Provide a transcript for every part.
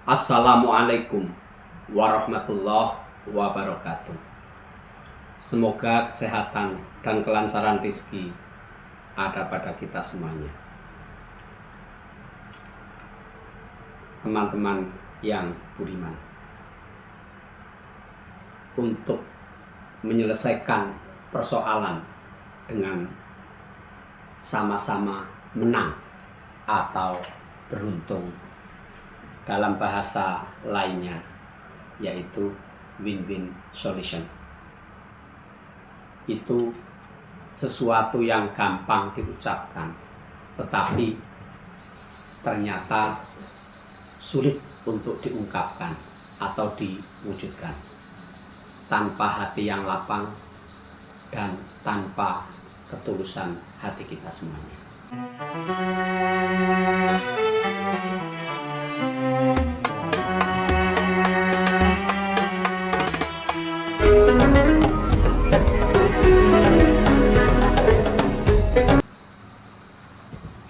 Assalamualaikum warahmatullahi wabarakatuh. Semoga kesehatan dan kelancaran rezeki ada pada kita semuanya. Teman-teman yang budiman, untuk menyelesaikan persoalan dengan sama-sama menang atau beruntung, dalam bahasa lainnya yaitu win-win solution. Itu sesuatu yang gampang diucapkan, tetapi ternyata sulit untuk diungkapkan atau diwujudkan tanpa hati yang lapang dan tanpa ketulusan hati kita semuanya.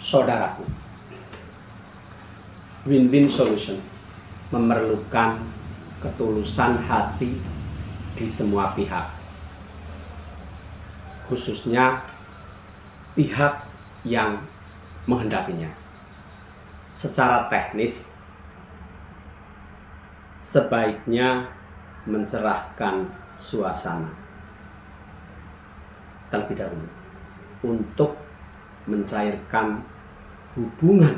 Saudaraku, win-win solution memerlukan ketulusan hati di semua pihak, khususnya pihak yang menghendakinya. Secara teknis, sebaiknya mencerahkan suasana terlebih dahulu untuk mencairkan hubungan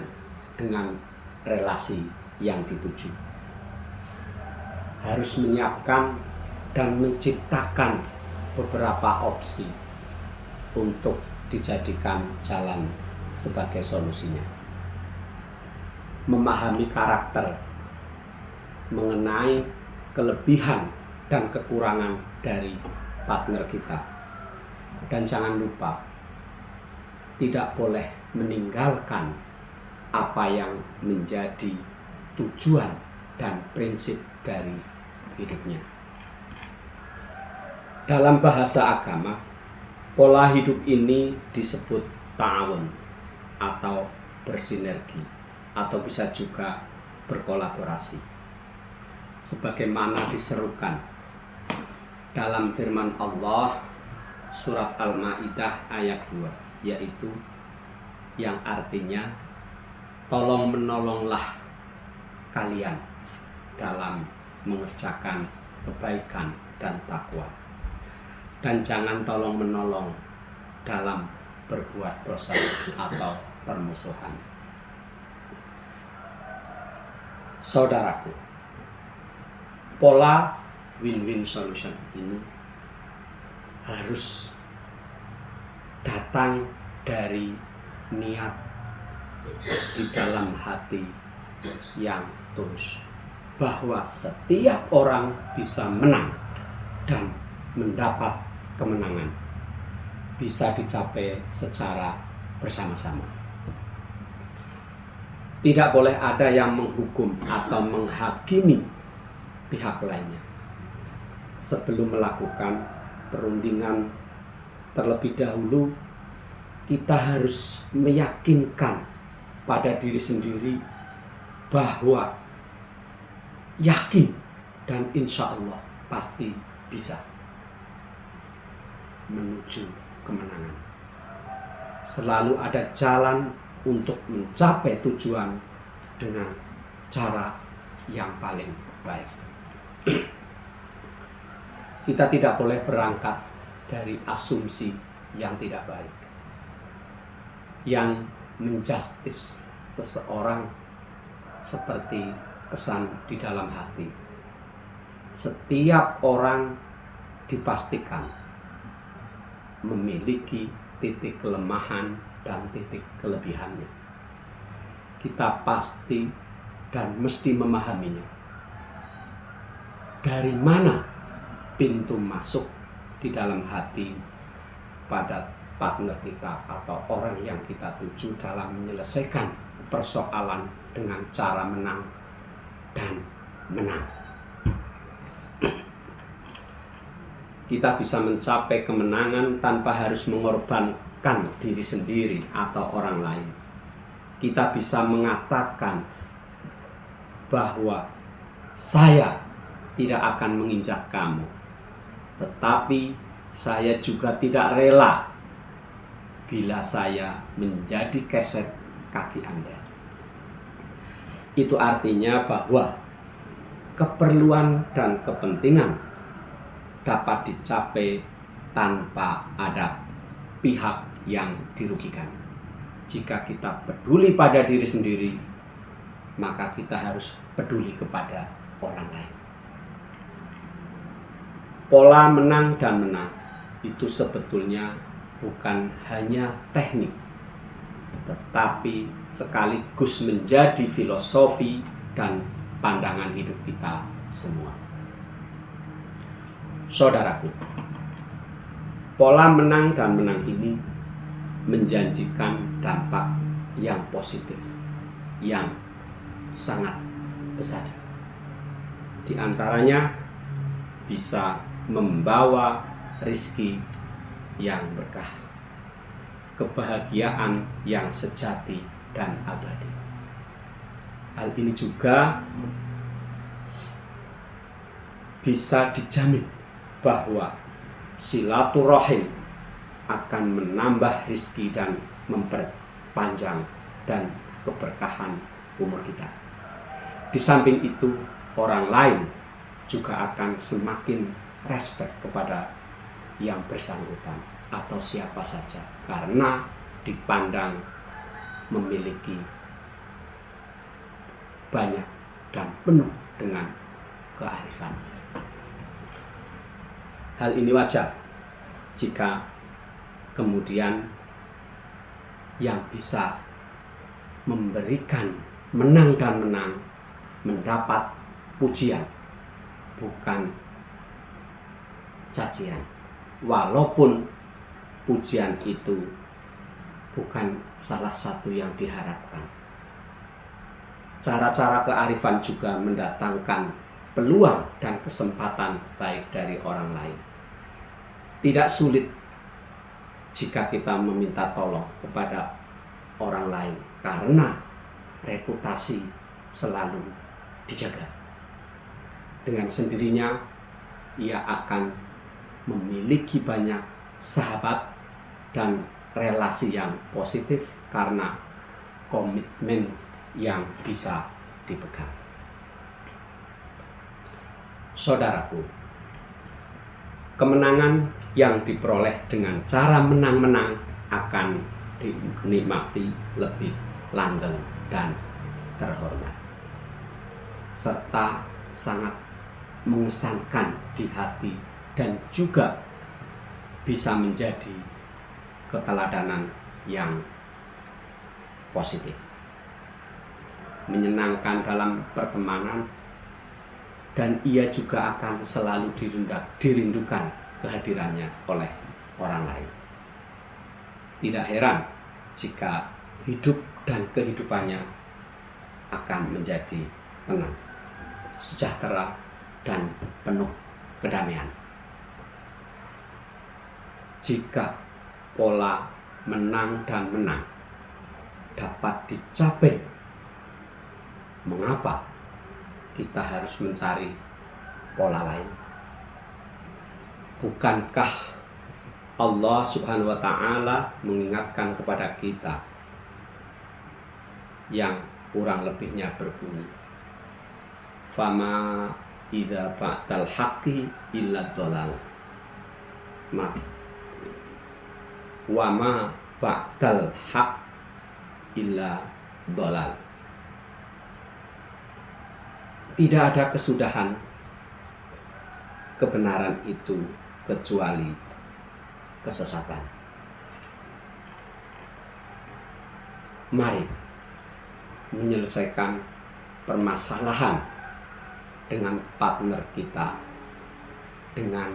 dengan relasi yang dituju. Harus menyiapkan dan menciptakan beberapa opsi untuk dijadikan jalan sebagai solusinya. Memahami karakter, mengenai kelebihan dan kekurangan dari partner kita. Dan jangan lupa, tidak boleh meninggalkan apa yang menjadi tujuan dan prinsip dari hidupnya. Dalam bahasa agama, pola hidup ini disebut ta'awun atau bersinergi, atau bisa juga berkolaborasi, sebagaimana diserukan dalam firman Allah surat Al-Maidah ayat 2, yaitu yang artinya tolong menolonglah kalian dalam mengerjakan kebaikan dan takwa, dan jangan tolong menolong dalam berbuat dosa atau permusuhan. Saudaraku, pola win-win solution ini harus datang dari niat di dalam hati yang tulus, bahwa setiap orang bisa menang dan mendapat kemenangan bisa dicapai secara bersama-sama. Tidak boleh ada yang menghukum atau menghakimi pihak lainnya. Sebelum melakukan perundingan terlebih dahulu, kita harus meyakinkan pada diri sendiri bahwa yakin dan insya Allah pasti bisa menuju kemenangan. Selalu ada jalan untuk mencapai tujuan dengan cara yang paling baik. Kita tidak boleh berangkat dari asumsi yang tidak baik, yang menjustis seseorang seperti kesan di dalam hati. Setiap orang dipastikan memiliki titik kelemahan dan titik kelebihannya. Kita pasti dan mesti memahaminya. Dari mana pintu masuk di dalam hati pada partner kita atau orang yang kita tuju dalam menyelesaikan persoalan dengan cara menang dan menang. Kita bisa mencapai kemenangan tanpa harus mengorbankan diri sendiri atau orang lain. Kita bisa mengatakan bahwa saya tidak akan menginjak kamu, tetapi saya juga tidak rela bila saya menjadi keset kaki Anda. Itu artinya bahwa keperluan dan kepentingan dapat dicapai tanpa ada pihak yang dirugikan. Jika kita peduli pada diri sendiri, maka kita harus peduli kepada orang lain. Pola menang dan menang itu sebetulnya bukan hanya teknik, tetapi sekaligus menjadi filosofi dan pandangan hidup kita semua. Saudaraku, pola menang dan menang ini menjanjikan dampak yang positif, yang sangat besar. Di antaranya bisa membawa rezeki yang berkah, kebahagiaan yang sejati dan abadi. Hal ini juga bisa dijamin bahwa silaturahim akan menambah rezeki dan memperpanjang dan keberkahan umur kita. Di samping itu, orang lain juga akan semakin respect kepada yang bersangkutan atau siapa saja, karena dipandang memiliki banyak dan penuh dengan kearifan. Hal ini wajar jika kemudian yang bisa memberikan menang dan menang mendapat pujian, bukan cacian, walaupun pujian itu bukan salah satu yang diharapkan. Cara-cara kearifan juga mendatangkan peluang dan kesempatan baik dari orang lain. Tidak sulit jika kita meminta tolong kepada orang lain, karena reputasi selalu dijaga. Dengan sendirinya ia akan memiliki banyak sahabat dan relasi yang positif karena komitmen yang bisa dipegang. Saudaraku, kemenangan yang diperoleh dengan cara menang-menang akan dinikmati lebih langgeng dan terhormat, serta sangat mengesankan di hati dan juga bisa menjadi keteladanan yang positif, menyenangkan dalam pertemanan, dan ia juga akan selalu dirindukan kehadirannya oleh orang lain. Tidak heran jika hidup dan kehidupannya akan menjadi tenang, sejahtera, dan penuh kedamaian. Jika pola menang dan menang dapat dicapai, mengapa kita harus mencari pola lain? Bukankah Allah Subhanahu wa Ta'ala mengingatkan kepada kita yang kurang lebihnya berbunyi, fama idza ba'dal haqqi illa dhalal, wa ma ba'dal haqq illa dhalal. Tidak ada kesudahan kebenaran itu kecuali kesesatan. Mari menyelesaikan permasalahan dengan partner kita dengan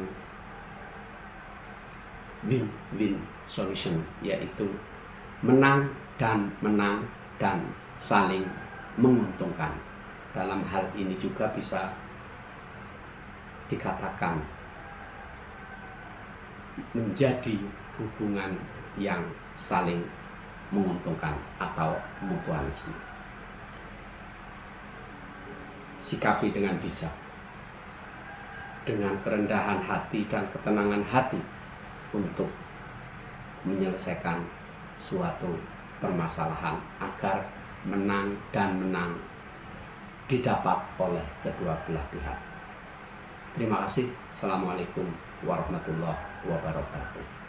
win-win solution, yaitu menang dan saling menguntungkan. Dalam hal ini juga bisa dikatakan menjadi hubungan yang saling menguntungkan atau mutualisme. sikapi dengan bijak, dengan kerendahan hati dan ketenangan hati untuk menyelesaikan suatu permasalahan agar menang dan menang didapat oleh kedua belah pihak. Terima kasih. Assalamualaikum warahmatullahi wabarakatuh.